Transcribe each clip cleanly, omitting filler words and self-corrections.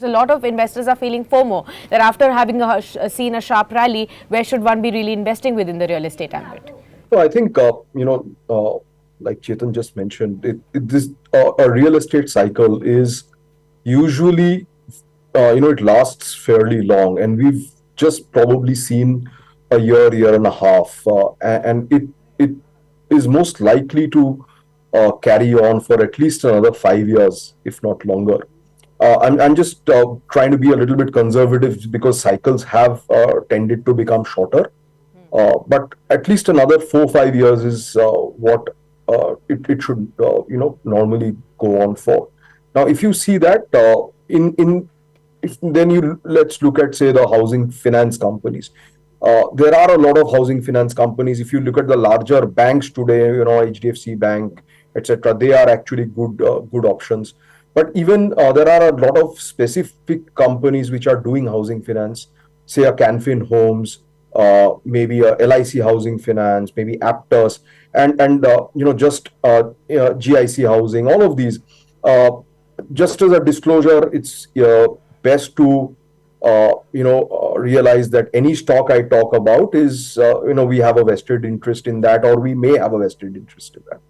A lot of investors are feeling FOMO that after having seen a sharp rally, where should one be really investing within the real estate ambit? So I think like Chetan just mentioned, this a real estate cycle is usually it lasts fairly long, and we've just probably seen a year and a half, and it is most likely to carry on for at least another 5 years, if not longer. I'm just trying to be a little bit conservative because cycles have tended to become shorter. But at least another 4 5 years is what it should normally go on for. Now, if you see that in if then you let's look at, say, the housing finance companies. There are a lot of housing finance companies. If you look at the larger banks today, HDFC Bank, etc., they are actually good options. But even there are a lot of specific companies which are doing housing finance, say a Canfin Homes, maybe a LIC Housing Finance, maybe Aptus, and GIC Housing. All of these. Just as a disclosure, it's best to realize that any stock I talk about is we have a vested interest in that, or we may have a vested interest in that,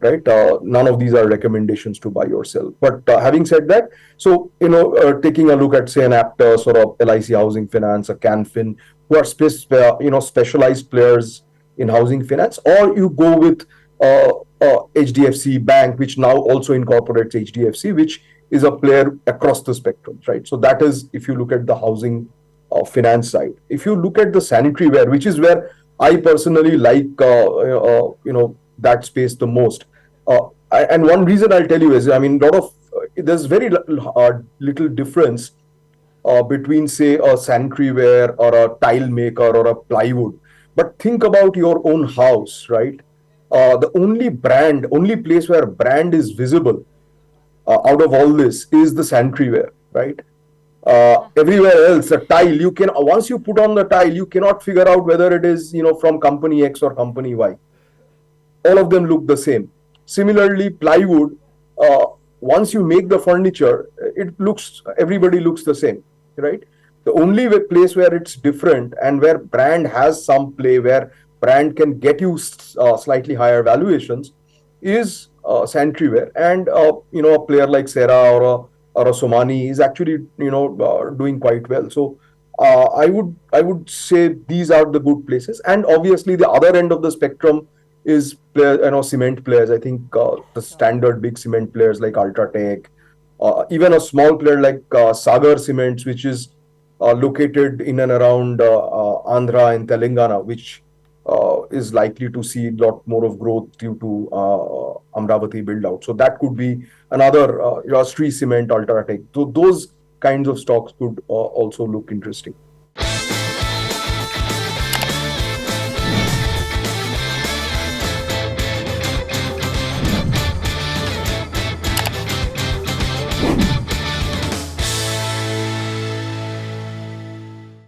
right? None of these are recommendations to buy or sell. But having said that, so taking a look at, say, an Aptus or a LIC Housing Finance, a Canfin, who are specialized players in housing finance, or you go with HDFC Bank, which now also incorporates HDFC, which is a player across the spectrum, right? So that is if you look at the housing finance side. If you look at the sanitary ware, which is where I personally like that space the most. And one reason I'll tell you is, I mean, there's very little difference between, say, a sanitary ware or a tile maker or a plywood. But think about your own house, right? The only place where brand is visible out of all this is the sanitary ware, right? Everywhere else, a tile, you can once you put on the tile, you cannot figure out whether it is from company X or company Y. All of them look the same. Similarly, plywood, once you make the furniture, everybody looks the same, right? The only place where it's different and where brand has some play, where brand can get you slightly higher valuations, is sanitary ware. And a player like Sera or a Somani is actually doing quite well. So I would say these are the good places. And obviously, the other end of the spectrum is cement players. I think the standard big cement players like Ultratech, even a small player like Sagar Cements, which is located in and around Andhra and Telangana, which is likely to see a lot more of growth due to Amravati build out. So that could be another Sri Cement, Ultratech. So those kinds of stocks could also look interesting.